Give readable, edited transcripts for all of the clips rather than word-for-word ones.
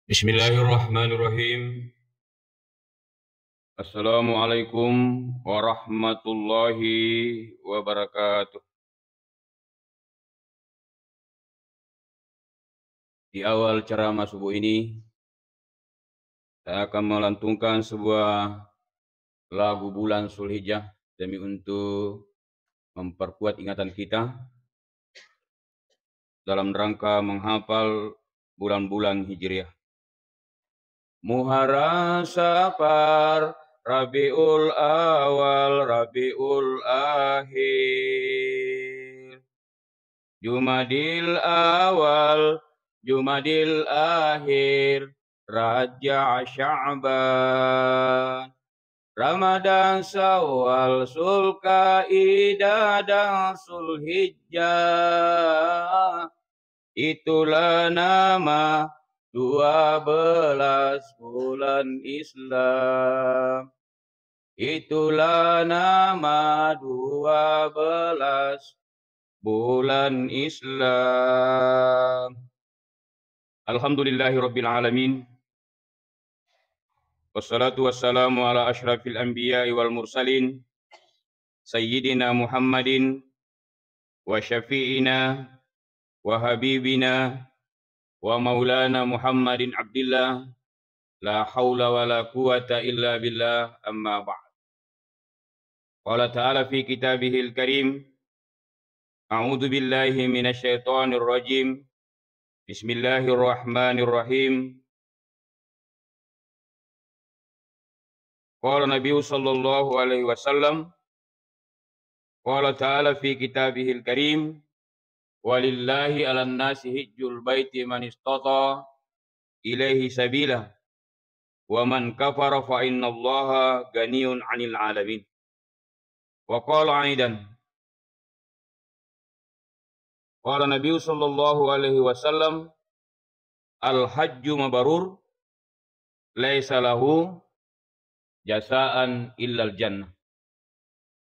Bismillahirrahmanirrahim. Assalamualaikum warahmatullahi wabarakatuh. Di awal ceramah subuh ini, saya akan melantunkan sebuah lagu bulan Zulhijjah demi untuk memperkuat ingatan kita dalam rangka menghafal bulan-bulan Hijriah. Muharram, Safar, Rabiul Awal, Rabiul Akhir, Jumadil Awal, Jumadil Akhir, Raja' Sya'ban, Ramadan, Syawal, Zulkaidah dan Zulhijjah. Itulah nama 12 bulan Islam. Itulah nama 12 bulan Islam. Alhamdulillahirabbil alamin. Wassalatu wassalamu ala asyrafil anbiya'i wal mursalin sayyidina Muhammadin wa syafi'ina wa habibina wa maulana Muhammadin Abdillah, la haula wa la quwata illa billah, amma ba'd. Qala ta'ala fi kitabihil karim, a'udzu billahi minasy syaithanir rajim. Bismillahirrahmanirrahim. Qala Nabi sallallahu alaihi wasallam, qala ta'ala fi kitabihil karim, walillahi 'alan nasi hijjul baiti man istata ilaihi sabila wa man kafara fa innallaha ganiyun 'anil 'alamin. Wa qala aidan, qala Nabi sallallahu alaihi wasallam, al hajju mabrur laisa lahu jasaan illal jannah.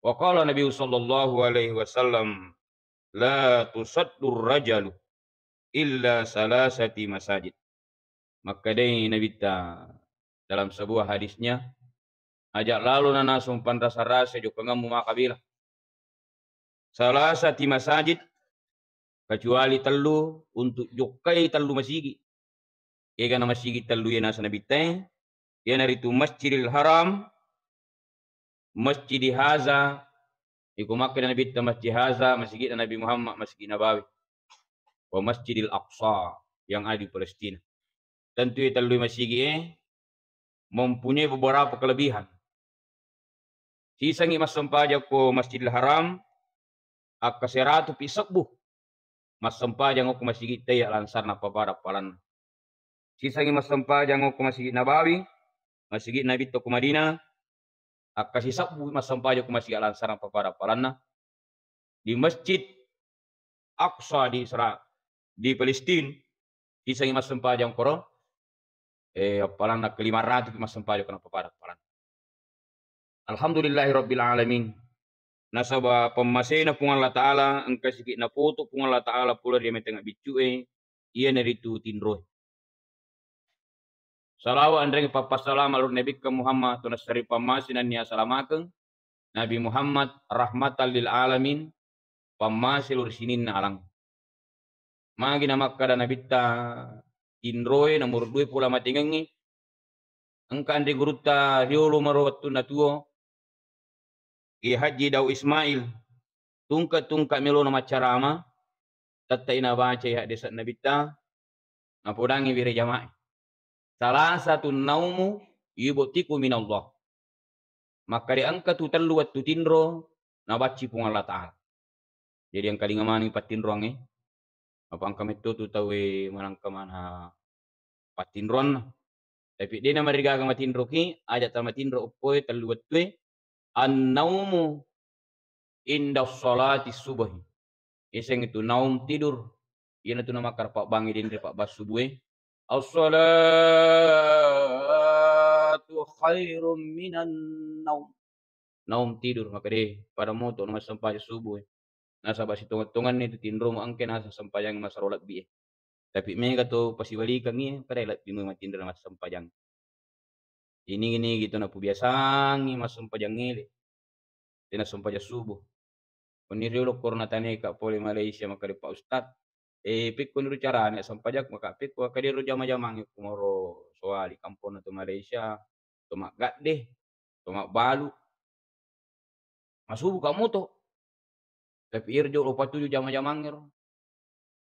Wa qala Nabi sallallahu alaihi wasallam, la tusaddur rajalu illa salasati masajid. Maka dari Nabi ta dalam sebuah hadisnya, ajak lalu nana sumpan rasa-rasa jo pengamu makabila salasati masajid, kecuali telu untuk jokai telu masjid. Ega na masjid telu ya nasa Nabi ta, yan itu Masjidil Haram, Masjid Haza, iku makkah Nabi ta Masjid Haza, Masjid Nabi Muhammad, Masjid Nabawi, wa Masjidil Aqsa yang ada di Palestina. Tentu itu telu masjid mempunyai beberapa kelebihan. Sisangi mas sempaja ko Masjidil Haram, akka seratu pisakbu, mas sempaja ko Masjid ta ya lansar na papada palan. Sisangi mas sempaja ko Masjid Nabawi, Masjid Nabi to Madinah, akka sisakbu mas sempaja ko Masjid lansar na papada palanna. Di Masjid Aqsa di Israel, di Palestina, sisangi mas sempaja ko palanna ke-500 mas sempaja ko na papada palan. Alhamdulillahirabbil alamin. Nasaba pemasena pung Allah Ta'ala, engka sikit na foto pung Allah Ta'ala pula dia metengah bicue, iya naritu tinroh. Salawa andreng papasalam alur Nabi ke Muhammad tunas dari pamasinan niya salamakeun Nabi Muhammad rahmatan lil alamin, pamasilur sinin na alang. Magi na makka Nabi ta tinroe nomor 2 pula matingengi. Engka andre guruta riolo marowattu na tuo Ki Haji Dau Ismail, tungka melo na macarama, tatta ina baca ya desa Nabi ta, napodangi wire jamaah. Salah satu naumu yubotiku minallah. Maka diangkat tu telu wattu tinro na baci pung Allah Ta'ala. Jadi yang kali ngamani patinroange, apa angka metto tu tawe manangka mana patinron. Tapi dia nama rigaga matinro ki, ajak ta matinro uppoe telu wattu an-naumu inda sholati subuh. Iseng itu naum tidur. Iya tu nama karpak bangi din pak bas subuh. As-salatu khairum minan naum. Naum tidur maka deh pada moto nama sampai subuh. Nasa basi tungan-tungan itu tinro mo angke nasa sampayang masarolat biye. Tapi mega to pasibalikan ni pada lat binu matindra mas sampajang. Ini gitu na pubiasang ni mas sampajang ngele. Tina sampaja subuh. Penirulo korna taneka pole Malaysia maka Pak Ustad. Pikku niru carane sampajak maka pikku akadiru jama-jamang kumoro soali kampung to Malaysia. Tomak gadde, tomak balu. Masubu kamu to. Tapi irjo lupa tuju jama-jamang ngero.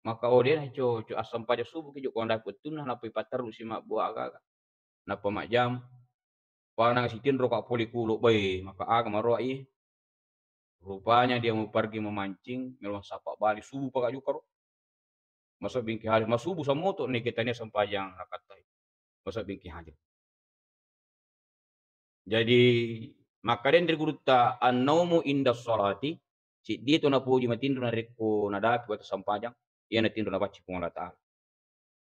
Maka odena co asam pada subuh ke jo konda putun na pai pataru si mak buah aga. Na pamak jam. Pana sitin ro ka poli kulo bae maka aga maro ai. Rupanya dia mau pergi memancing, memang sapak balik subuh pakai juga. Masa bingki hari masubu sa moto nih kitanya sampajang nakatai. Masa bingki hari. Jadi maka den dirguruta an-naumu inda sholati si dia to na puji matindu na rekko na dapi buat sampajang ia na tindu na baci Allah Ta'ala.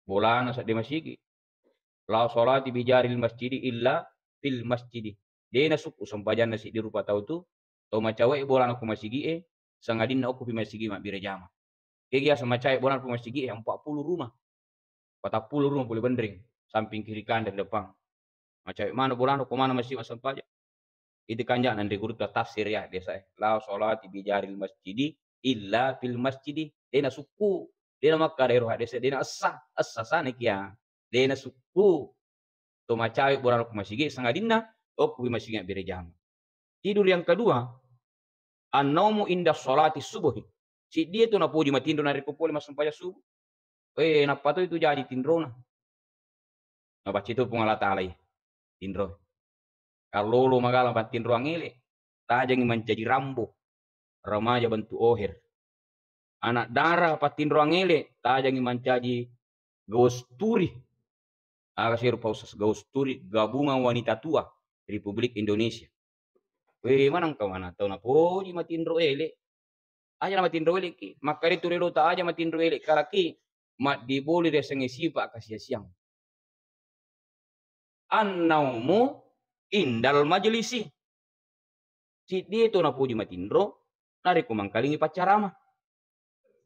Bolana sa de masigi. La sholati bijaril masjidi illa fil masjidi. Dia na suku sampajang na si di rupa tau tu to macawe bolana ku masigi sangadin na oku pi masigi mak bire jama. Kegi asa macai bolana ku masigi 40 rumah. 40 rumah boleh bendring samping kiri kanan dan depan. Macam mana bolana ku mana masjid sampajang. Itu kanjak nan di guru tafsir ya desa. La sholati bijaril masjidi illa fil masjidi. Dena suku. Dena makka daerah desa. Dena asa sana kia. Dena suku. To macawi borang ku masjid sangadinna. Oku masjid bere jama. Tidur yang kedua. An-naumu inda sholati subuhi. Si dia tu na puji matindo na rekopole masampaya subuh. Napa tu itu jadi tindrona. Napa itu pun Allah Ta'ala tindro. Kalau lo magalang batin ruang ele, tajang menjadi rambo, remaja bentuk ohir. Anak darah patin ruang ele, tajang menjadi gosturi. Agasir pausas gosturi, gabungan wanita tua Republik Indonesia. Manang kau mana tahu na poji matin ro ele. Aja matin ro ele ki, maka itu relo ta aja matin ro ele kalaki mat diboli resengesi pak kasih siang. An-naumu indal majelisi. Si dia itu na puji matindro, nari ku mangkalingi pacarama.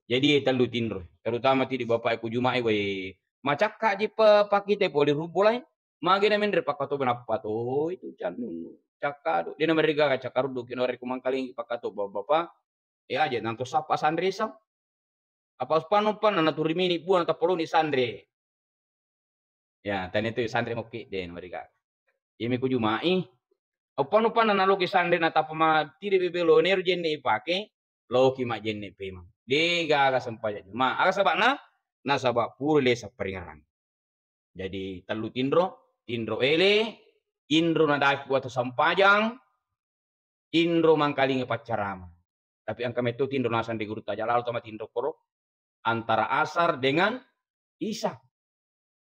Jadi talu tindro, terutama ti di bapak ku jumai we. Macak kaji pakite poli rubulai, magi na mendre pakato benapato itu canu. Cakado, dia na meriga cakarudo kinore ku mangkalingi pakato bapak. Aja nanto sapa sandre sam. Apa panu pan na turimini buan ta poloni sandre. Ya, tani itu sandre moki den meriga. Imi ku jumai, Opan na loki sandre na tapama tiri bebelo neru jenne ipake loki ma jenne pema. Dega aga sampaja ma aga sabak na sabak pure lesa peringaran. Jadi talu tindro ele, indro na daki buat sampajang, indro mangkalingi pacarama. Tapi angka metu tindro nasan di guru taja lalu tama tindro koro antara asar dengan isya.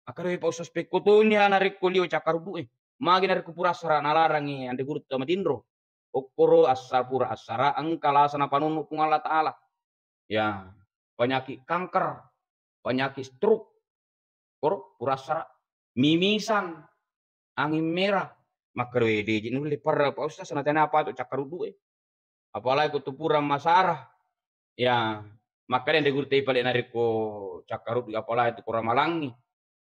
Akare pa suspek ko to ni anare ko liu cakar duwe. Magi nari kupura asara nalarangi ande guru tama tindro. Okoro asar pura asara angkala sana panunu kung Allah Ta'ala. Ya, penyakit kanker, penyakit stroke, koro pura asara, mimisan, angin merah, makarwe di jinu lepar pa ustaz sana tena apa tu cakar duwe. Apalagi ku pura masara. Ya, makanya ande guru tei pale nari ko cakar duwe apalagi tu kurang malangi.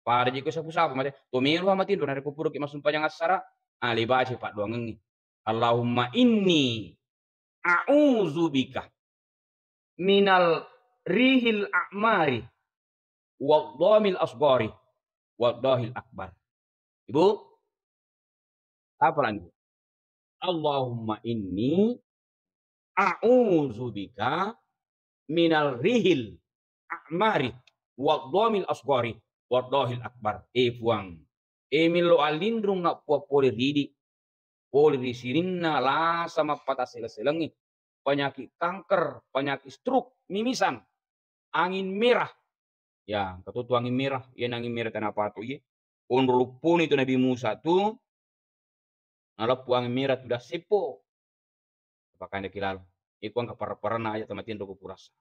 Pada jiko sapu-sapu mate to miru amati do nare kupuru ki masum panjang asara ali baci pak doang ngi Allahumma inni a'udzubika minal rihil a'mari wa dhamil asghari wa dahil akbar. Ibu apa lagi? Allahumma inni a'udzubika minal rihil a'mari wa dhamil asghari Wadahil akbar. Puang. Milo alindrung na po poli ridi. Poli risirinna la sama patah sela-selengi. Penyakit kanker, penyakit stroke, mimisan. Angin merah. Ya, katutu angin merah. Yan angin merah tanah patu ye. Onrulupun itu Nabi Musa tu. Nalapu angin merah tu dah sepo. Apakah anda kilal? Iku angka parah-parah aja tamatin roku kurasa.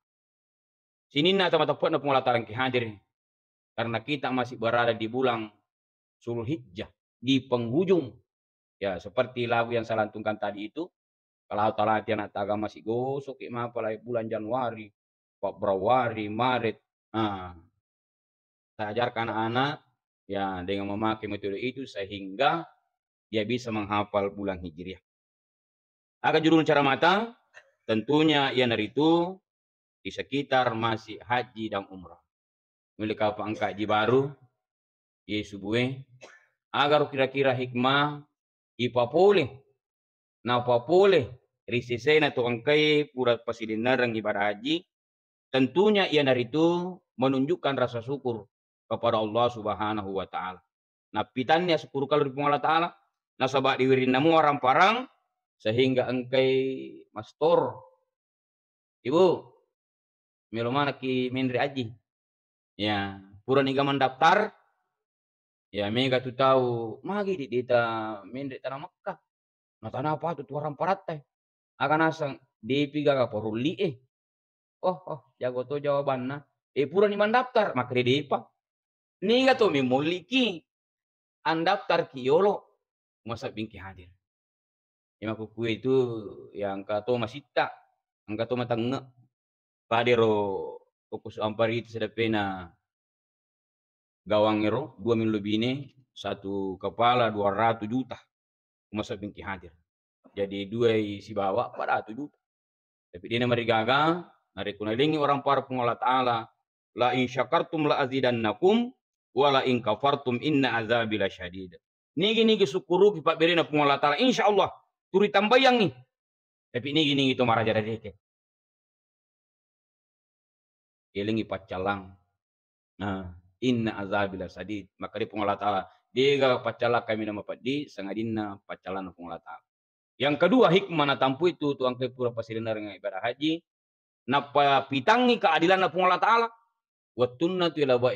Sini na tamat-tamat na pengolataran kihadir. Karena kita masih berada di bulan Zulhijjah, di penghujung. Ya, seperti lagu yang saya lantunkan tadi itu. Kalau talatian taga masih gosok, apalagi bulan Januari, Februari, Maret. Saya ajarkan anak ya dengan memakai metode itu sehingga dia bisa menghafal bulan Hijriah. Agak judul cara mata, tentunya yang dari itu di sekitar masih haji dan umrah. Milik apa angka haji baru, Yesubuwe, agar kira-kira hikmah, ipapole, na papole, risisena to angkai pura pasilinarang ibadah haji, tentunya ia dari itu menunjukkan rasa syukur kepada Allah Subhanahu wa taala. Nah, pitannya syukur kalau di Allah taala, nasabak diwirin namu orang parang sehingga engkai mastor. Ibu, melo mana ki mendri aji. Ya, pura niga mendaftar. Ya, mega tu tahu magi di dita mendri tanah Makkah. Nah, tanah apa tu orang paratai. Akan asang dipiga ka poruli jago to jawabanna. Pura ni mendaftar maka di depa. Niga to memiliki andaftar kiolo masa bingki hadir. Ima kuku itu yang kato masita, ang kato matanga. Padero fokus ampari itu sudah pena gawang ero 2 minggu lebih ini, satu kepala 200 juta masa bingki hadir. Jadi dua si bawa pada 1 juta. Tapi dia mari gagal, nari kunalingi orang para pengolah ta'ala, la in syakartum la azidannakum wa la in kafartum inna azabi lasyadid. Nigi syukuru ki pak berina pengolah ta'ala insyaallah turi tambayang nih. Tapi nigi itu marah jadi deke. Elingi pacalang. Nah, inna azabi lasyadid. Maka di pengolah ta'ala diga pacala kami nama padi sangadinna pacalan pengolah ta'ala. Yang kedua hikmah na tampu itu tuang ke pura pasirina dengan ibadah haji. Napa pitangi keadilan na pengolah ta'ala. Wattunna tu laba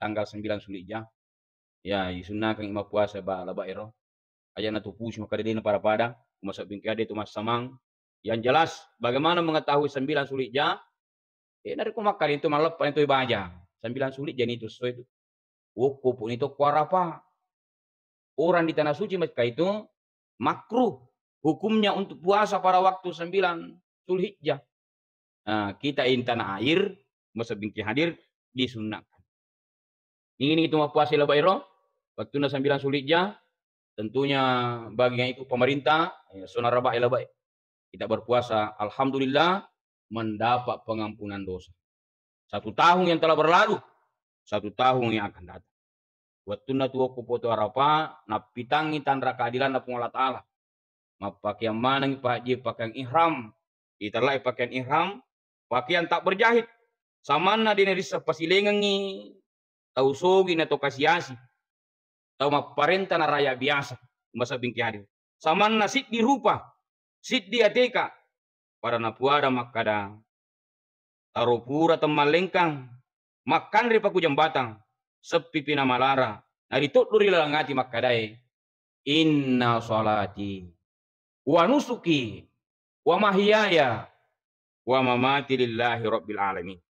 tanggal 9 Zulhijjah. Ya, isunnakan ima puasa ba laba ero. Aja na tupusi maka dedena para pada. Masa bingkade itu mas samang. Yang jelas bagaimana mengetahui 9 Zulhijjah? Dari kumakal itu malepan itu ibaja. 9 Zulhijjah itu sesuai itu. Woko pun itu kuarapa. Orang di tanah suci mereka itu makruh hukumnya untuk puasa pada waktu 9 Zulhijjah. Nah, kita in tanah air masa bingki hadir disunahkan. Ini itu mau puasa lebairo waktu 9 Zulhijjah tentunya bagian itu pemerintah sunah rabah labai. Kita berpuasa alhamdulillah mendapat pengampunan dosa. 1 tahun yang telah berlalu, 1 tahun yang akan datang. Waktu na tuwa ko poto arapa napitangi tandra keadilan na pengolah ta'ala. Mapakaian manang pakaian ihram. Itarlah pakaian ihram, pakaian tak berjahit. Samana di nerisa pasilengan ni tau sogi na to kasiasi. Tau maparenta na raya biasa. Masa bingki hadir. Samana sit di rupa, sit di ateka. Para napuada makada taropura temalengkang. Makan ripa ku jambatan. Sepi pina malara. Nari tuturi lalangati makadai. Inna sholati wa nusuki wa mahyaya wa mamati lillahi rabbil alamin.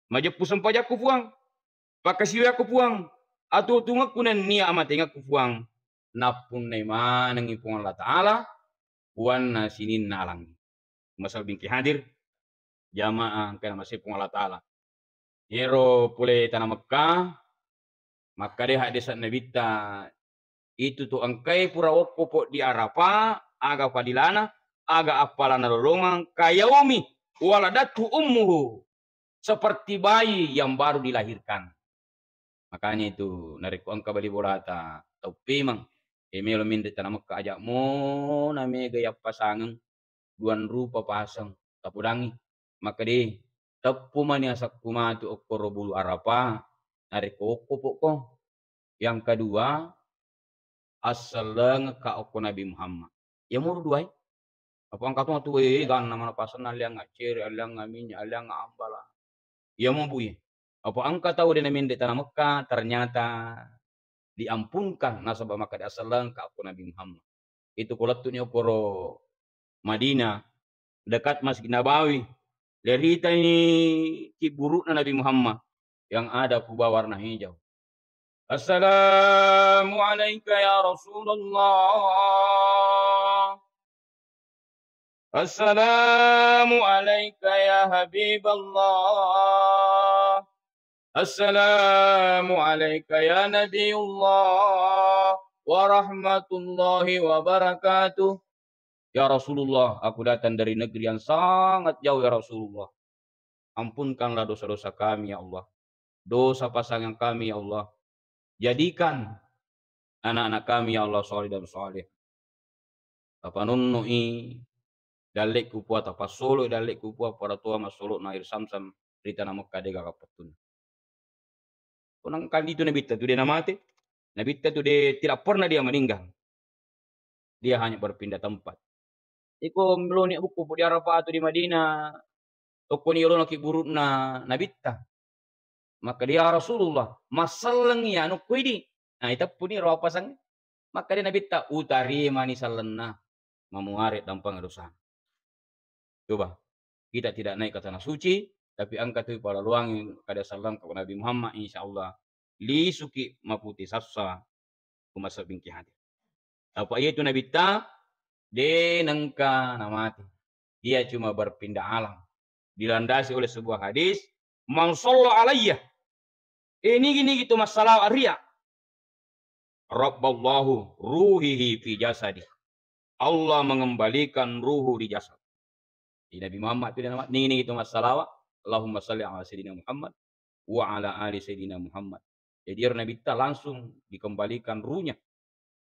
Majepu sampajaku puang. Pakasiwa ku puang. Atau tungak kunan niya amatenga ku puang. Napun na manang ipong Allah Ta'ala. Buwan na sinin na alang. Masal bingki hadir. Jamaah kaya masih ipong Allah Ta'ala. Yero pule tanah Mekah. Maka dia hadisat nabita. Itu tu angkai pura woko po di Arafah. Aga fadilana. Aga apalana lolongan. Kayaumi. Waladatu ummuhu. Seperti bayi yang baru dilahirkan. Makanya itu narik angka bali bolata. Tau pemang. Emelo minda tanah Mekah ajak mo na mega ya pasangan. Duan rupa pasang. Tapudangi. Maka di. Tepu mani asak kumatu okoro bulu Arafah. Narik oko pokok. Yang kedua. Asalang ka oko Nabi Muhammad. Ya muru duai. Apa angkat tu gan nama pasan aliang ngacir, aliang ngaminya, aliang ngambala. Ya mau buye. Apa angkat tahu dia namin di tanah Mekah ternyata diampunkan nasabah maka asalang ka oko Nabi Muhammad. Itu kolatunya okoro Madinah dekat Masjid Nabawi. Lerita ini kiburuk Nabi Muhammad yang ada kubah warna hijau. Assalamualaikum ya Rasulullah. Assalamualaikum ya Habiballah. Assalamu alayka ya Nabiullah wa rahmatullahi wa barakatuh. Ya Rasulullah, aku datang dari negeri yang sangat jauh ya Rasulullah. Ampunkanlah dosa-dosa kami ya Allah. Dosa pasangan kami ya Allah. Jadikan anak-anak kami ya Allah soleh dan soleh. Apa nunnui dalek kupua tapa solo dalek kupua para tua masolo na air samsam rita nama kadega kapatun. Kunang kali itu Nabi itu dia namate. Nabi itu dia tidak pernah dia meninggal. Dia hanya berpindah tempat. Iko meloni buku di Arafah atau di Madinah. Toko ni yolo burut na Nabi itu. Maka dia Rasulullah masalang ya anu kuidi. Nah itu pun ni rawa pasang. Maka dia Nabi itu utari mani salenna mamuarit dampang dosa. Coba kita tidak naik ke tanah suci, tapi angkat itu pada luang kada salam ke Nabi Muhammad insyaallah li suki maputi sassa kumasa bingki hati. Apa itu Nabi ta de nangka namati. Dia cuma berpindah alam. Dilandasi oleh sebuah hadis, "Man shalla alayya." Ini gini gitu masalah riya. Rabballahu ruhihi fi jasadi. Allah mengembalikan ruhu di jasad. Di Nabi Muhammad itu nama ini itu masalah Allahumma salli ala sayyidina Muhammad wa ala ali sayyidina Muhammad. Jadi Nabi kita langsung dikembalikan ruhnya.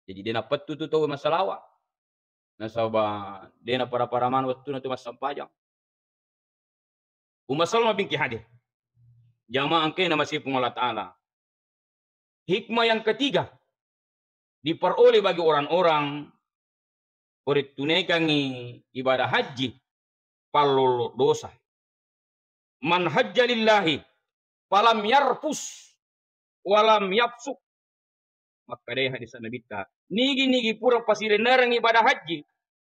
Jadi dia dapat tu tahu masalah. Nasaba dia para man waktu itu mas sampajang. Salma bin hadir. Jamaah angke nama si Allah Ta'ala. Hikmah yang ketiga diperoleh bagi orang-orang tunaikan ibadah haji palul dosa. Man hajja lillahi falam yarfus walam yapsuk. Maka dia hadis Nabi ta. Nigi pura pasirenarang ibadah haji.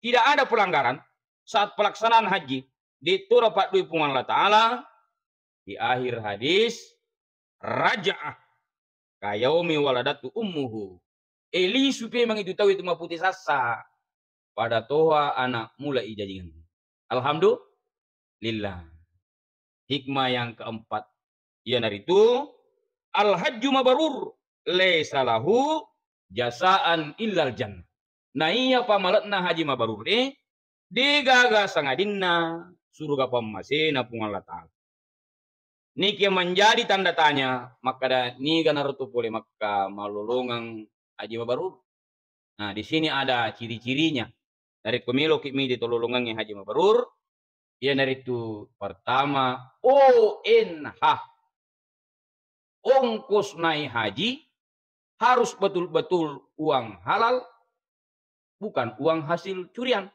Tidak ada pelanggaran saat pelaksanaan haji. Diturut Pak Dwi Allah Ta'ala. Di akhir hadis. Raja'ah. Kayaumi waladatu ummuhu. Eli supaya memang itu tahu itu maputi sasa. Pada toha anak mulai ijajingan. Alhamdulillah. Hikmah yang keempat. Ialah itu. Al-hajju mabarur. Laisa lahu jasaan illal jannah. Nah iya pamalatna haji mabarur digaga sangadinna surga pamasena pung Allah Ta'ala. Niki menjadi tanda tanya maka da ni ganarutu boleh maka malulungang haji mabarur. Nah di sini ada ciri-cirinya. Dari pemilu kimi ditololungannya haji mabarur. Ia dari itu pertama ONH. Ongkos naik haji harus betul-betul uang halal, bukan uang hasil curian,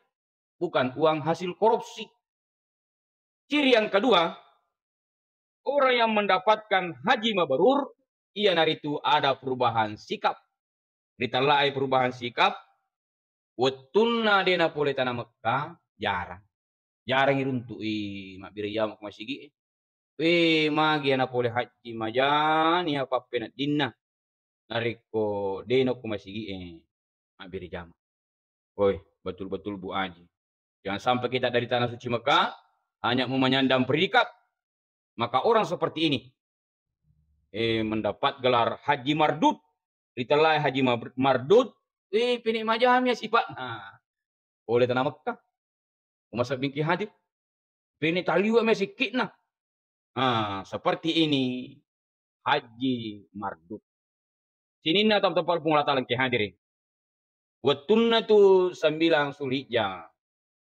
bukan uang hasil korupsi. Ciri yang kedua, orang yang mendapatkan haji mabrur, ia dari itu ada perubahan sikap. Ditalai perubahan sikap, wetunna dena pole tanah Mekah jarang. Jarang iruntui mak biriyam masigi. Magi ana pole haji majani apa penat dinna. Nariko deno ko masigi mabiri jama. Woi, betul-betul Bu Aji. Jangan sampai kita dari tanah suci Mekah hanya mau menyandang predikat. Maka orang seperti ini mendapat gelar haji mardud. Ditelai haji mardud, pinik majam ya sifat. Nah, oleh tanah Mekah. Masa bingki hadir. Pinik taliwa masih kitna. Nah, seperti ini haji mardud. Sini na tempat pengulatan ke hadirin. Wetunna tu 9 Zulhijjah.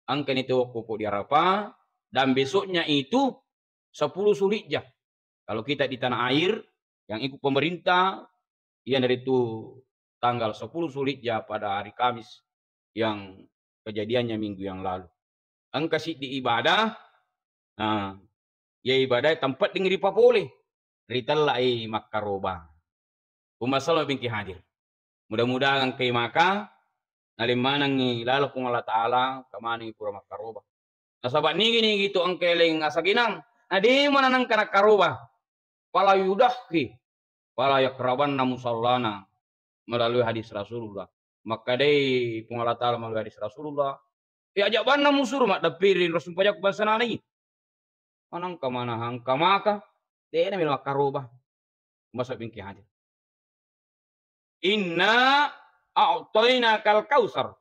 Angkan itu pupuk di Arafah. Dan besoknya itu 10 Zulhijjah. Kalau kita di tanah air yang ikut pemerintah, ia dari itu tanggal 10 Zulhijjah pada hari Kamis yang kejadiannya minggu yang lalu. Angkasih di ibadah, nah, ya ibadah tempat dengan ripa boleh. Ritalai makaroba. Umasalah bingki hadir. Mudah-mudahan kay maka nalimanang ni lalo kung Allah Ta'ala kamani pura makaroba. Nasabat ni gini gitu ang keling asaginang. Adi mananang kanakaroba. Pala yudahki. Pala yakraban na musallana. Melalui hadis Rasulullah. Maka day kung Allah Ta'ala melalui hadis Rasulullah. Ajaban na musur mak dapirin Rasul pajak bansa nani. Anang kamanahang kamaka. Dena mil makarubah. Masa bingki hadir. Inna a'toina kal kausar.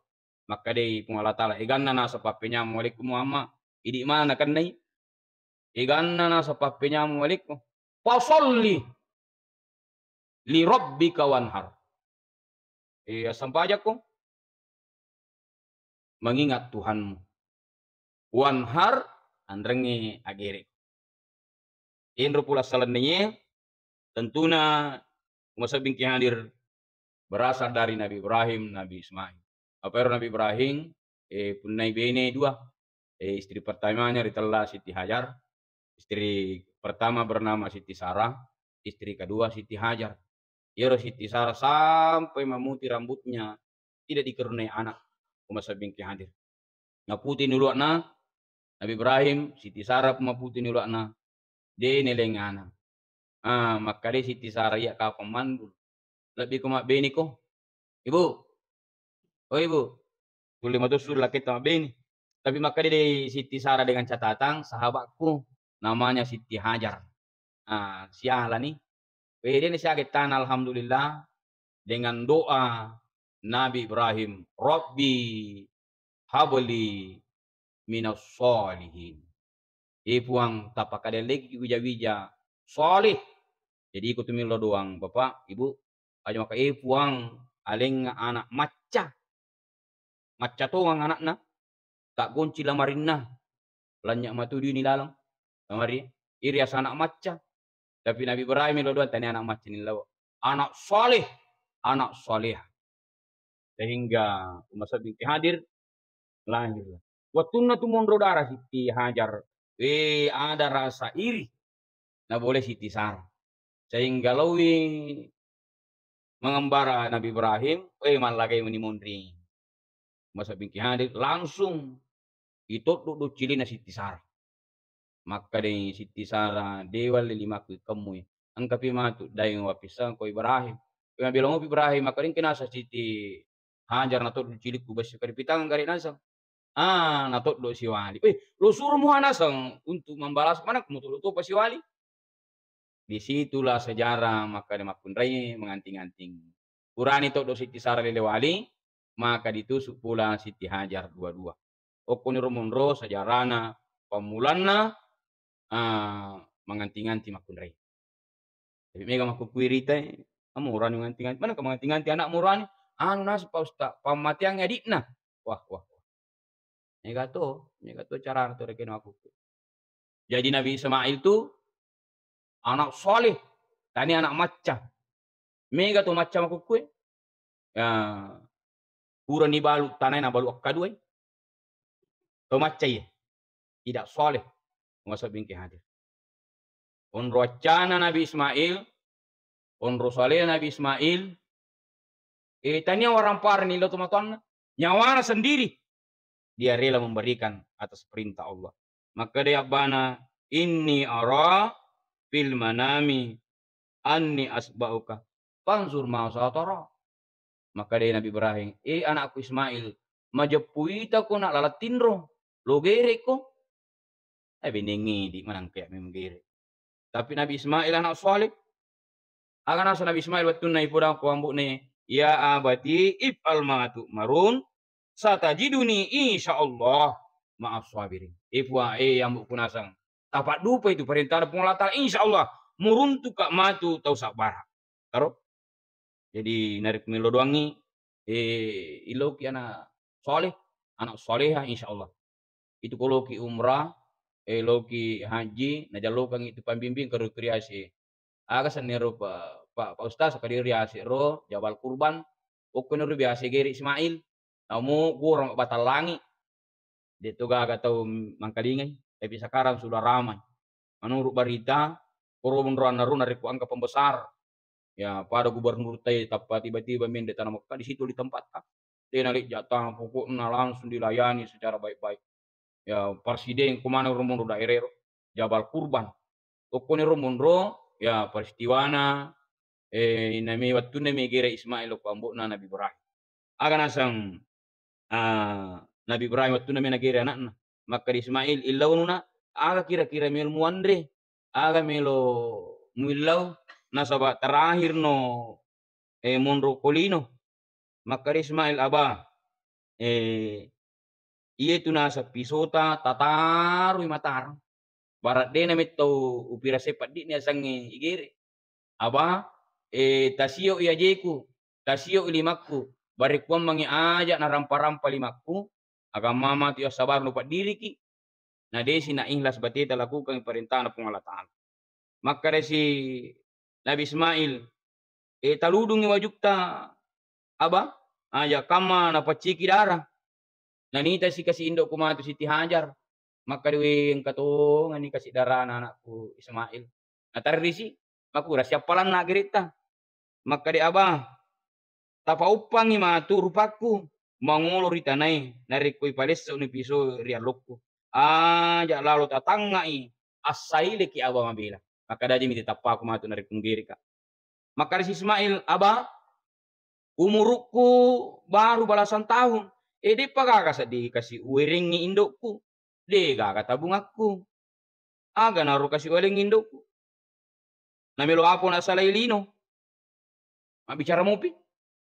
Maka dei pung Allah Ta'ala iganna na sa papenya malikum Muhammad. Idi mana kan nai? Iganna na sa papenya malikum. Fasolli li rabbika wanhar. Iya sampai aja kok. Mengingat Tuhanmu. Wanhar andrengi agere. Indro pula salannya tentuna masa bingki hadir berasal dari Nabi Ibrahim, Nabi Ismail. Apa Nabi Ibrahim? Punai bene dua. Istri pertamanya ditela Siti Hajar. Istri pertama bernama Siti Sarah. Istri kedua Siti Hajar. Ya Siti Sarah sampai memutih rambutnya. Tidak dikaruniai anak. Masa bingki hadir. Ngaputi dulu anak. Nabi Ibrahim, Siti Sarah pemaputi dulu anak. Dia neleng anak. Maka dia Siti Sarah ya kau pemandu. Lebih kemak beni ko. Ibu. Oh ibu. Boleh matur suruh laki sama beni. Tapi maka dia Siti Sarah dengan catatan sahabatku. Namanya Siti Hajar. Sialah nih. Dia ni sakit tanah alhamdulillah. Dengan doa Nabi Ibrahim. Rabbi habli minas solihin. Puang tapak ada lagi wija-wija. Solih. Jadi ikut milo doang. Bapak, ibu. Aja maka puang aleng anak maca. Maca to ang anak na. Tak kunci lamarin na. Lanyak matudi ni lalang. Lamari. Iri asa anak maca. Tapi Nabi Ibrahim milo doang tanya anak maca ni lawa. Anak soleh. Anak soleh. Sehingga masa binti hadir. Lahirlah. Waktu na tumondro darah Siti Hajar. Ada rasa iri. Nah boleh Siti Sarah. Sehingga lawi mengembara Nabi Ibrahim, malagay menimondri. Masa bingki hadir langsung itu duduk cili na Siti Sarah. Maka de Siti Sarah dewal lima kamu. Angkapi matu dayang wapisang ko Ibrahim. Kaya bilang mo Ibrahim maka rin kinasa Siti Hajar na to cili ko basi kadipitang gari nasang. Natot do si wali. Lo suruh mo hanasang untuk membalas mana kumutulo to pa si wali. Disitulah sejarah maka demakun rai menganting-anting. Quran itu do Siti Sarah lele wali, maka ditusuk pula Siti Hajar dua-dua. Okoni romonro sejarahna pemulana menganting-anting makun rai. Tapi mega makku kuirita amuran menganting-anting. Mana ke menganting-anting anak murani? Nas pa usta pamatiang adikna. Wah. Mega to cara to rekeno aku. Jadi Nabi Ismail itu anak soleh, tani anak maca. Mega to maca maku kue. Pura ni balu tanai na balu akadue. To maca ya. Tidak soleh. Masa bingki hadir. Onro acana Nabi Ismail. Onro soleh Nabi Ismail. Tani orang parni lo tomatuan. Nyawana sendiri. Dia rela memberikan atas perintah Allah. Maka dia abana inni ara fil manami anni asba'uka panzur ma satara. Maka dia Nabi Ibrahim, anakku Ismail, majepuita ko nak lalatinro, lo gere ko. Beningi di manang kayak memgere. Tapi Nabi Ismail anak soleh. Akan asa Nabi Ismail waktu na ipodang ko ambuk ne, ya abati if'al ma tu'marun satajiduni insyaallah maaf sabirin. Ifwa ambuk punasang. Tapak dupa itu perintah pengelata insyaallah muruntu kak matu tau sabar. Karo. Jadi narik milo doangi iloki anak soleh, anak soleha insyaallah. Itu kalau ki umrah, loki haji, najalokan itu pembimbing ke rekreasi. Aga sanero Pak Ustaz kadi riasi ro Jabal Kurban. Okon ro biasa geri Ismail. Namu kurang batal langi. Itu gak tahu mangkalingai. Tapi sekarang sudah ramai. Menurut berita, korban rana dari angka pembesar. Ya, pada gubernur teh tiba-tiba minta tanah Mekah di situ di tempat. Dia nalik jatah pokoknya langsung dilayani secara baik-baik. Ya, presiden kemana rumun daerah Jabal Kurban. Okon rumun ya peristiwana nami waktu nami gira Ismail ko ambukna Nabi Ibrahim. Agan asang Nabi Ibrahim waktu nami nagira anakna. Maka Ismail ilaununa aga kira-kira milmuandre aga melo muilau nasaba terakhir no monro kolino maka Ismail aba iya tu nasa pisota tataru matar barat dena metto upira sepat di ni asangi igere aba tasio iya jeku tasio ilimakku bari kuam mangi aja na rampa-rampa limakku agam mama tu sabar lupa diri ki na desi na ihlas bateta lakukan perintah na pengalatan maka desi Nabi Ismail taludungi wajukta aba aja kama na paciki darah nanita si kasih indok kumatu Siti Hajar maka dewe yang kato ngani kasih darah anakku Ismail natarisi makura siapalan na gerita maka de aba tapa upangi matu rupaku mangolo ritanai narikoi palessa uni piso rialokku aja lalu tatangai asaile ki aba mabila maka daji miti tapaku matu narikung diri ka maka si Ismail aba umurku baru balasan tahun de pagaka sa di kasih ueringi indokku de gaka tabung aku aga naru kasih uering indokku namelo apo na salai lino bicara mopi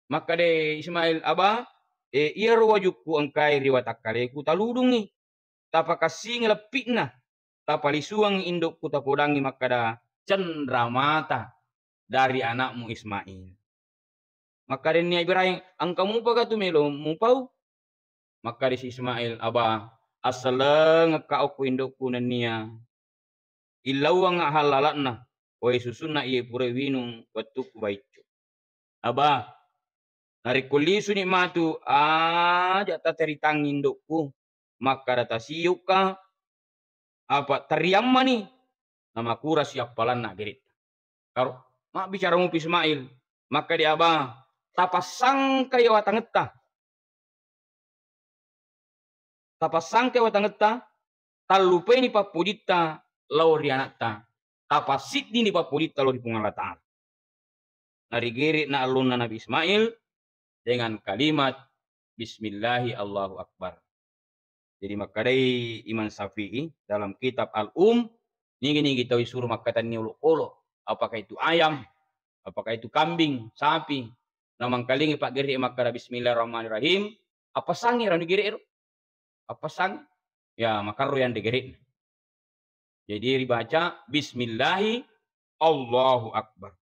maka de Ismail aba iya wajukku angkai riwatak kaleku taludungi tapa kasih ngelepikna tapa lisuang indokku tapodangi maka da cendramata dari anakmu Ismail maka den Ibrahim angkamu paga tu melo mupau maka di si Ismail aba asaleng ka aku indokku nania ilawang halalatna oi susunna iye pure winung watuk baicu aba nari kulisu ni matu aja tateritang indokku maka data siuka apa tariamma ni nama kura siap palan na gerit karo mak bicara mu Ismail maka dia aba tapasang kayo watangetta talupe ni papudita lau rianata tapasit ni papudita lau di pengalatan nari gerit na alunna Nabi Ismail dengan kalimat Bismillahi Allahu Akbar. Jadi makadai Imam Syafi'i dalam kitab Al-Um nigi kita suruh makatan ni ulo apakah itu ayam apakah itu kambing sapi namang kalingi pak geri makara Bismillahirrahmanirrahim apa sangi ran digeri apa sang ya makaru yang digeri jadi dibaca Bismillahi Allahu Akbar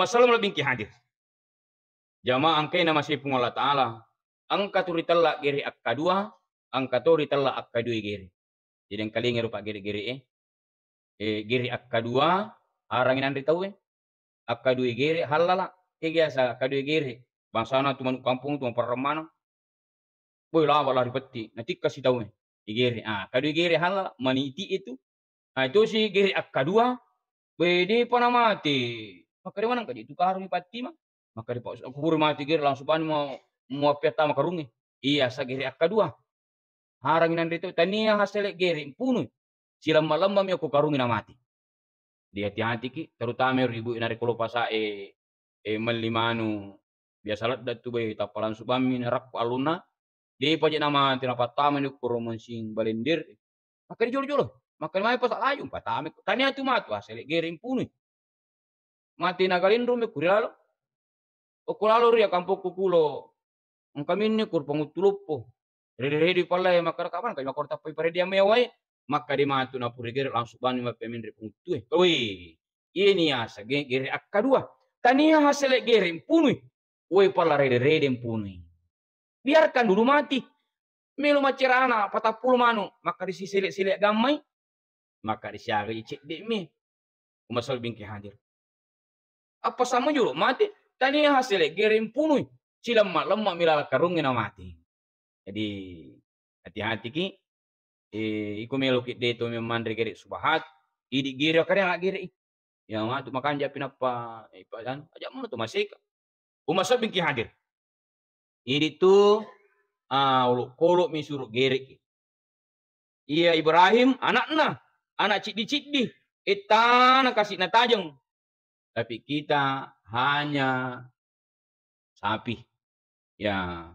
salam lebih hadir jamaah angkai nama si Allah Ta'ala angka turitalla geri akka dua angka turitalla akka dua geri jadi yang kalingi rupa geri geri akka dua arangin andri tahu akka dua geri halala biasa akka dua geri bangsana tuman kampung tuman peremana boy lawa lari peti nanti kasih tahu geri akka dua geri halala maniti itu itu si geri akka dua bede panamati maka di mana itu karu pati mah maka di aku hormati geri langsung pan mau peta makarungi iya sa geri akka dua harangin andri itu tania hasil geri punu silam malam mi aku karungi na mati di hati-hati ki terutama ibu nari kolo pasa melimanu biasa lat datu be tapalan subami narak aluna di pajak nama tina patama ni kuroman sing balendir maka di jolo-jolo maka mai pas ayu patame tania tu matu asele gering punu mati na galindro me kurilalo o kulalo ria kampung kukulo angkamin ni kur pangutulupo rede pala maka kapan kay makor tapoy pare dia mewai maka di matu na purigere langsung bani ma pemin repungtue oi ini asa gere akka dua tania hasele gere punui oi pala rede punui biarkan dulu mati melo macerana 40 manu maka di sile gamai maka di siaga cek de mi umasal bingki hadir apa sama juro mati tania hasele gere punui silam lemma milala karungin mati jadi hati-hati ki iku melukit de to memandre gere subahat idi gere kare ngak gere yang matu makan japin apa ipadan aja mana tu masih umasa bingki hadir idi tu ulu kolok mi suruh gere iya Ibrahim anakna anak cidi itana kasih na tajeng tapi kita hanya sapi ya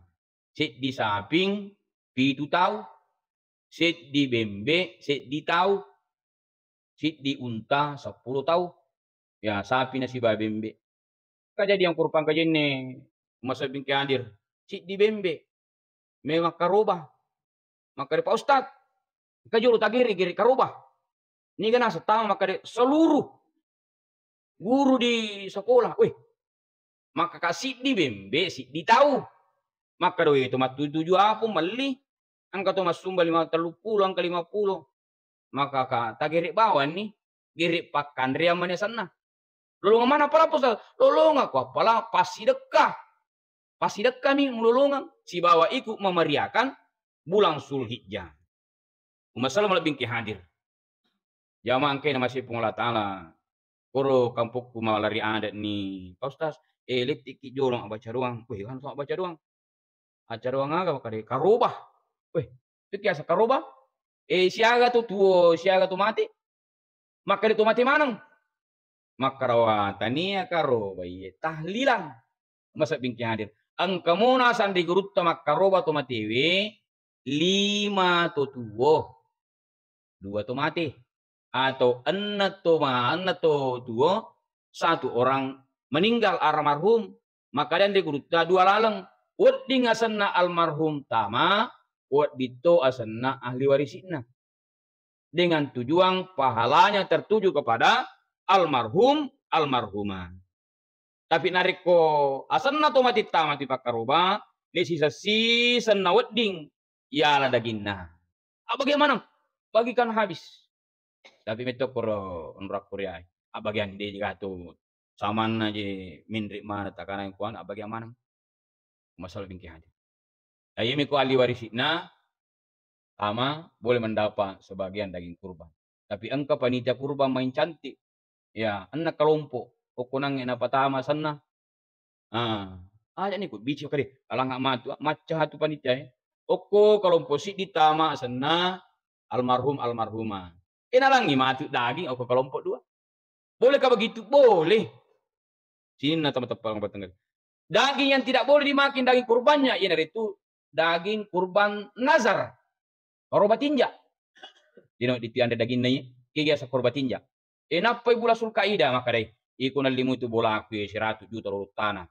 cik di saping pitu tahu set di bembe set di tahu Siddi unta 10 tahu. Ya sapi na si babembe. Kajadi yang kurban kajenne masa bingki hadir. Siddi bembe. Memang karubah. Maka Pak Ustad. Kajuru tagiri karubah. Ini kan setama maka seluruh guru di sekolah. Wih. Maka kak Siddi bembe, Siddi tahu. Maka doi itu mat 7 apa meli. Angka tu mas sumba 30 angka 50. Maka kak tagiri bawan nih. Giri pakan ria mana sana. Lolongan mana pala pusat? Lolongan ko pala pasti dekah. Pasti dekah nih melolongan. Si bawa ikut memeriakan bulan Zulhijjah. Masalah malah bingki hadir. Jamang kena masih pengolah ta'ala. Koro kampukku malari adat nih. Pak Ustaz, litik jorong baca ruang. Wih, kan sok baca ruang. Acara ruang agak kade karubah. Wih, itu kiasa karubah. Siaga tu mati. Maka itu mati manang. Maka rawatania karubah. Tahlilan. Masa bingki hadir. Angka muna sandi gurutta maka roba tu mati. 5 tu tuwo. 2 tu mati. Atau 6 tu tuwo. 1 orang meninggal almarhum. Maka dan di gurutta 2 laleng. Wad di ngasanna almarhum tama. Wad dito asanna ahli warisina. Dengan tujuan pahalanya tertuju kepada almarhum almarhumah. Tapi nariko asanna to mati tama ti pakaroba. Di sisa na wedding. Ya la daginna. Bagaimana? Bagikan habis. Tapi meto koro nrak Korea. Bagian di juga tu. Saman aja minrik mana takana yang kuan. Bagian mana? Masalah bingki hadir. Ayemi ko ahli warisina. Sama boleh mendapat sebagian daging kurban. Tapi engkau panitia kurban main cantik. Ya, anak kelompok. Kokonang yang apa tama sana. Aja nih kok bici kali. Alang matu macah tu panitia. Oko kelompok si ditama sana almarhum almarhumah. Inalangi matu daging oko kelompok 2. Bolehkah begitu? Boleh. Sini na teman-teman batang. Daging yang tidak boleh dimakan daging kurbannya. Ya dari itu daging kurban nazar. Korba tinja. Dino di tianda daging nai kiya sa korba tinja. Napay bula sulkaida makaday. Iko na limu itu bola aku 100 juta tanah.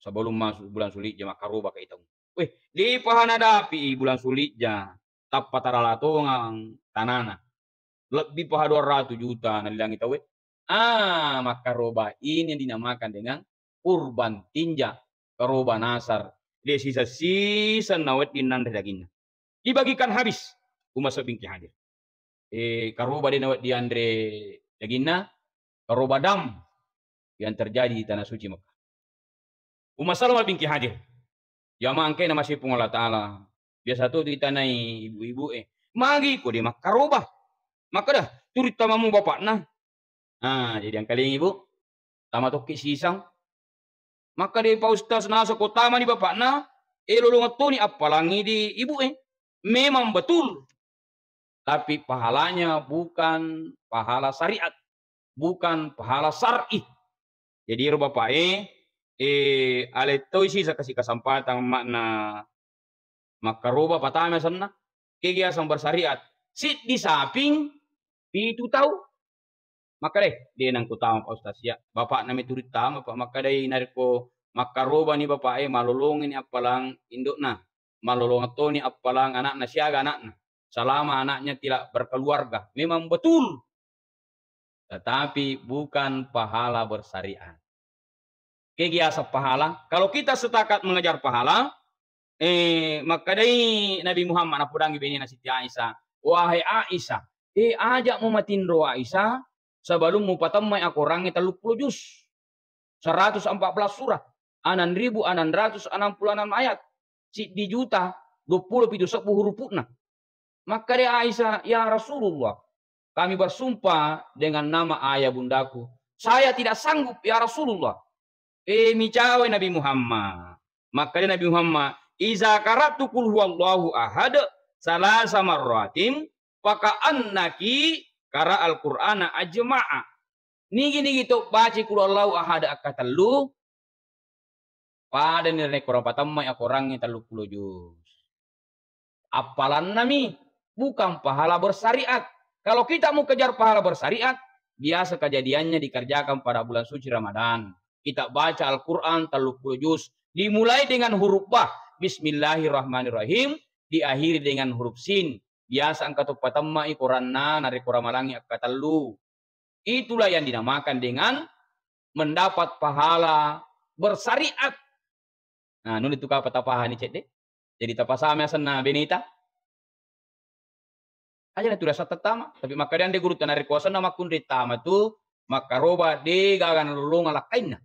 Sebelum masuk bulan Zulhijjah maka roba ka itong. Weh, di pahanadapi bulan Zulhijjah. Tapat taralatongang tanana. Lebih paha 200 juta na lilang itawe. Maka roba ini yang dinamakan dengan kurban tinja. Karoba nasar. Dia sisa nawet dinanda dagingnya. Dibagikan habis. Masuk bingki hadir. Karoba di Andre dagingna. Karoba dam. Yang terjadi di tanah suci Mekah. Masalah bingki hadir. Jamang kena masih pengolah ta'ala. Biasa tu kita naik ibu-ibu magi ko di mak karoba. Maka dah turit tamamu bapak nah. Jadi yang kali ibu. Tama toki sisang. Maka di Pak Ustaz nasa ko tama ni bapak nah. Lulungat to ni apalangi di ibu memang betul. Tapi pahalanya bukan pahala syariat. Bukan pahala syar'i. Jadi bapak aleto isi sa kasih kesempatan makna makaroba patama sana. Kegiatan bersyariat. Sit di samping. Itu tahu. Maka deh. Dia nang kutama Pak Ustaz ya. Bapak nami turit tama Pak. Maka deh nariko makaroba ni bapak malulungin apalang induk na. Malulungan to ni apalang anak na siaga anak na. Selama anaknya tidak berkeluarga. Memang betul. Tetapi bukan pahala bersyariat. Kegiatan pahala. Kalau kita setakat mengejar pahala. Maka dari Nabi Muhammad napudangi bini Siti Aisyah. Wahai Aisyah. Ajak mu matindro Aisyah. Sebelum mu patamai aku rangi 30 juz. 114 surah. 6.666 ayat. Di juta 20 pitu 10 hurufna. Maka dia Aisyah, ya Rasulullah. Kami bersumpah dengan nama ayah bundaku. Saya tidak sanggup ya Rasulullah. Micawe Nabi Muhammad. Maka dia Nabi Muhammad. Iza karatu kul huwallahu ahad. Salasa marratim. Faka annaki kara al-Qur'ana ajma'a. Nigi to baca kul huwallahu ahad akatalu. Pada nilai Quran patamai aku orangnya 30 juz. Apalan nami. Bukan pahala bersyariat. Kalau kita mau kejar pahala bersyariat, biasa kejadiannya dikerjakan pada bulan suci Ramadan. Kita baca Al-Quran 30 juz, dimulai dengan huruf ba, Bismillahirrahmanirrahim, diakhiri dengan huruf sin. Biasa angka patamma Quranna nari Quramalangi akatalu. Itulah yang dinamakan dengan mendapat pahala bersyariat. Nah, nun itu kapa tapahan ni cek. Jadi tapasame asana benita. Aja na rasa tatama, tapi makanya dia guru tanari kuasa nama kundi tama tu maka roba de gagan lulungan lakainna.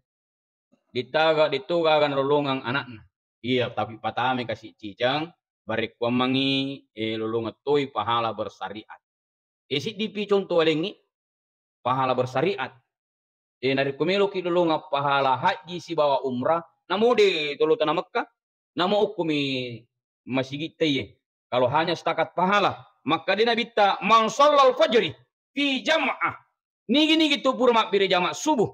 Ditaga gagan lulungan anakna. Iya, tapi patame kasih cicang barek wamangi lulungan toy pahala bersyariat. Isi dipi contoh alengi pahala bersyariat. Nari kumelo ki lulungan pahala haji si bawa umrah, namo de tolo tanah Mekah, namo ukumi masjid teye. Kalau hanya setakat pahala, maka dia nabita man shallal fajri fi jam'ah. Nigi tu purma pire jama' subuh.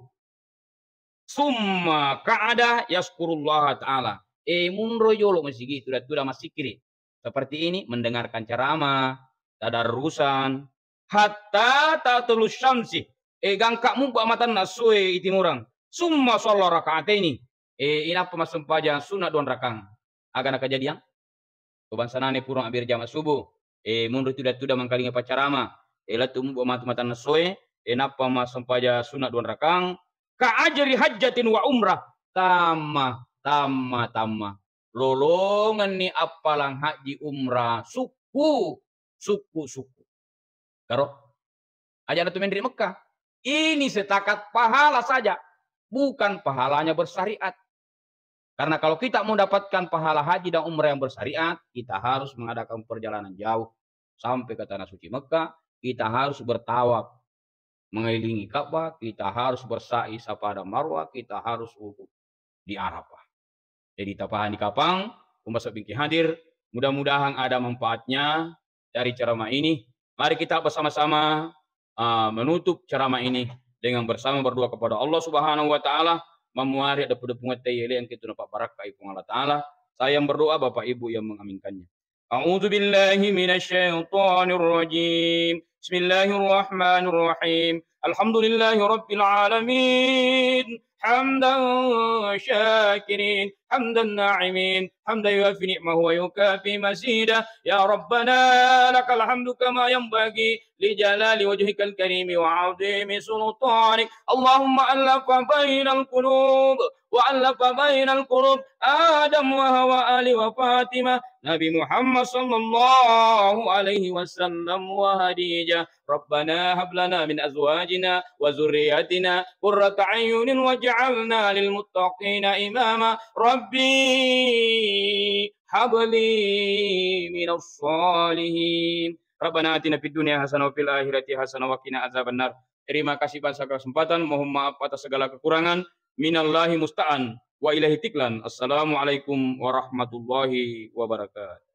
Summa ka'ada yaskurullah ta'ala. Munro yolo masjid itu dah masih kiri. Seperti ini mendengarkan ceramah, tadarusan, hatta tatulus syamsi. Gangkak mumpa matan nasue itimurang. Summa sholla raka'ataini. Inapa masumpaja sunat 2 rakang. Agana kejadian. Tuban sanane purang abir jama' subuh. Mundur tidak mangkalinga pacarama. Latu mumpa matan nasue. Napa masumpaja sunat 2 rakang. Ka'ajri hajjatin wa umrah. Tama. Lolongan ni apalang haji umrah. Suku. Karo. Aja tu mendri Mekah. Ini setakat pahala saja. Bukan pahalanya bersyariat. Karena kalau kita mau mendapatkan pahala haji dan umrah yang bersyariat, kita harus mengadakan perjalanan jauh sampai ke tanah suci Mekah. Kita harus bertawaf mengelilingi Ka'bah, kita harus bersa'i Safa dan Marwah, kita harus wukuf di Arafah. Jadi tapahan di Kapang, Kumbasa Bingki hadir. Mudah-mudahan ada manfaatnya dari ceramah ini. Mari kita bersama-sama menutup ceramah ini dengan bersama berdoa kepada Allah Subhanahu wa taala, memuari ada pengetai yang kita dapat barakah ibu Allah taala. Saya yang berdoa, Bapak Ibu yang mengaminkannya. A'udzu billahi minasyaitonir rajim. Bismillahirrahmanirrahim. Alhamdulillahi rabbil alamin. حمدا شاكرين حمدا ناعمين حمدا يوافي نعمه ويكافي مزيدا يا ربنا لك الحمد كما ينبغي لجلال وجهك الكريم وعظيم سلطانك اللهم ألف بين القلوب وألف بين القلوب آدم وهوى آل وفاطمة نبي محمد صلى الله عليه وسلم وهديجة ربنا هب لنا من أزواجنا وذرياتنا قرة أعين واجعلنا للمتقين إماما ربي هب لي من الصالحين ربنا آتنا في الدنيا حسنة وفي الآخرة حسنة وقنا عذاب النار. Terima kasih atas segala kesempatan, mohon maaf atas segala kekurangan. Minallahi musta'an wa ilahi tiklan. Assalamualaikum warahmatullahi wabarakatuh.